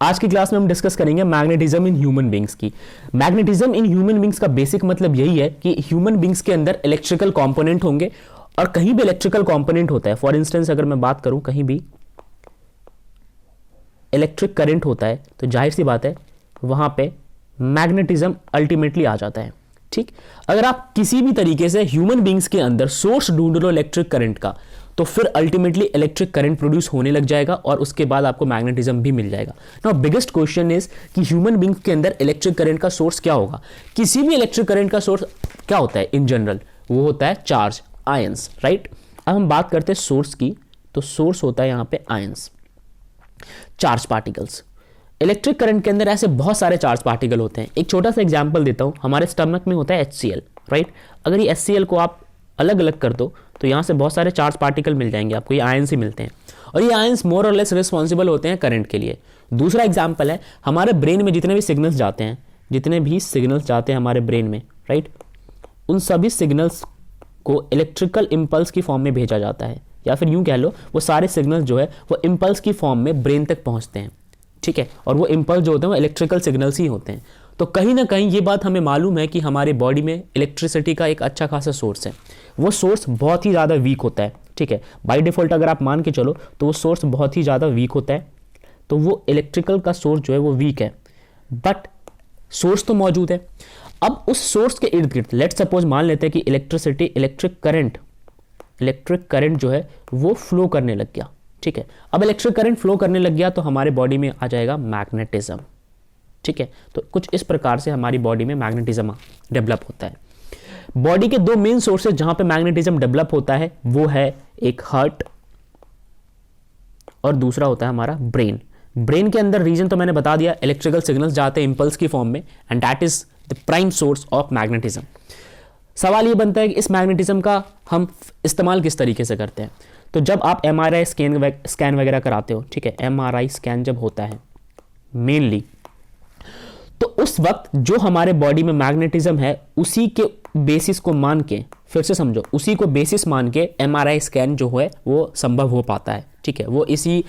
आज की क्लास में हम डिस्कस करेंगे मैग्नेटिज्म इन ह्यूमन बींग्स की। मैग्नेटिज्म इन ह्यूमन बींग्स का बेसिक मतलब यही है कि ह्यूमन बींग्स के अंदर इलेक्ट्रिकल कंपोनेंट होंगे और कहीं भी इलेक्ट्रिकल कंपोनेंट होता है, फॉर इंस्टेंस अगर मैं बात करूं कहीं भी इलेक्ट्रिक करंट होता है तो जाहिर सी बात है वहां पे मैग्नेटिज्म अल्टीमेटली आ जाता है। ठीक, अगर आप किसी भी तरीके से ह्यूमन बींग्स के अंदर सोर्स ढूंढ लो इलेक्ट्रिक करंट का तो फिर अल्टीमेटली इलेक्ट्रिक करंट प्रोड्यूस होने लग जाएगा और उसके बाद आपको मैग्नेटिज्म भी मिल जाएगा। नाउ बिगेस्ट क्वेश्चन इज कि ह्यूमन बींग के अंदर इलेक्ट्रिक करंट का सोर्स क्या होगा। किसी भी इलेक्ट्रिक करंट का सोर्स क्या होता है इन जनरल, वो होता है चार्ज, आयंस, राइट। अब हम बात करते हैं सोर्स की, तो सोर्स होता है यहां पे ions, charge particles. Electric current के अंदर ऐसे बहुत सारे चार्ज पार्टिकल होते हैं। एक छोटा सा एग्जांपल देता हूं, हमारे स्टमक में होता है HCl, राइट। अगर ये HCl को आप अलग अलग कर दो तो यहां से बहुत सारे चार्ज पार्टिकल मिल जाएंगे आपको, ये आयंस ही मिलते हैं और ये आयंस मोर और लेस रिस्पॉन्सिबल होते हैं करंट के लिए। दूसरा एग्जांपल है हमारे ब्रेन में जितने भी सिग्नल्स जाते हैं हमारे ब्रेन में, राइट, उन सभी सिग्नल्स को इलेक्ट्रिकल इंपल्स की फॉर्म में भेजा जाता है, या फिर यूं कह लो वो सारे सिग्नल्स जो है वो इंपल्स की फॉर्म में ब्रेन तक पहुंचते हैं। ठीक है, और वो इंपल्स जो होते हैं वो इलेक्ट्रिकल सिग्नल्स ही होते हैं। तो कहीं ना कहीं ये बात हमें मालूम है कि हमारे बॉडी में इलेक्ट्रिसिटी का एक अच्छा खासा सोर्स है। वो सोर्स बहुत ही ज़्यादा वीक होता है। ठीक है, बाय डिफॉल्ट अगर आप मान के चलो तो वो सोर्स बहुत ही ज़्यादा वीक होता है, तो वो इलेक्ट्रिकल का सोर्स जो है वो वीक है, बट सोर्स तो मौजूद है। अब उस सोर्स के इर्द गिर्द लेट्स सपोज मान लेते हैं कि इलेक्ट्रिक करंट जो है वो फ्लो करने लग गया। ठीक है, अब इलेक्ट्रिक करंट फ्लो करने लग गया तो हमारे बॉडी में आ जाएगा मैग्नेटिज्म। ठीक है, तो कुछ इस प्रकार से हमारी बॉडी में मैग्नेटिज्म डेवलप होता है। बॉडी के दो मेन सोर्सेज जहां पे मैग्नेटिज्म डेवलप होता है वो है एक हार्ट और दूसरा होता है हमारा ब्रेन। ब्रेन के अंदर रीजन तो मैंने बता दिया, इलेक्ट्रिकल सिग्नल्स जाते हैं इंपल्स की फॉर्म में and that is the prime source of magnetism. सवाल ये बनता है कि इस मैग्नेटिज्म का हम इस्तेमाल किस तरीके से करते हैं। तो जब आप MRI स्कैन वगैरह कराते हो, ठीक है, MRI स्कैन जब होता है मेनली, तो उस वक्त जो हमारे बॉडी में मैग्नेटिज्म है उसी के बेसिस को मान के, फिर से समझो, उसी को बेसिस मान के MRI स्कैन जो है वो संभव हो पाता है। ठीक है, वो इसी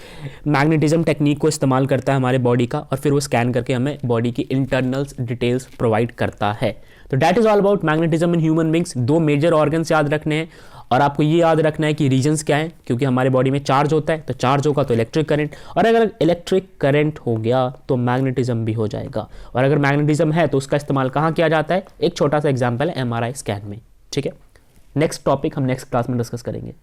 मैग्नेटिज्म टेक्निक को इस्तेमाल करता है हमारे बॉडी का और फिर वो स्कैन करके हमें बॉडी की इंटरनल्स डिटेल्स प्रोवाइड करता है। तो that is all about magnetism in human beings. दो मेजर ऑर्गन्स याद रखने हैं और आपको ये याद रखना है कि रीजन्स क्या हैं, क्योंकि हमारे बॉडी में चार्ज होता है, तो चार्ज होगा तो इलेक्ट्रिक करंट, और अगर इलेक्ट्रिक करंट हो गया तो मैग्नेटिज्म भी हो जाएगा। और अगर मैग्नेटिज्म है तो उसका इस्तेमाल कहाँ किया जाता है, एक छोटा सा एग्जाम्पल है MRI स्कैन में। ठीक है, नेक्स्ट टॉपिक हम नेक्स्ट क्लास में डिस्कस करेंगे।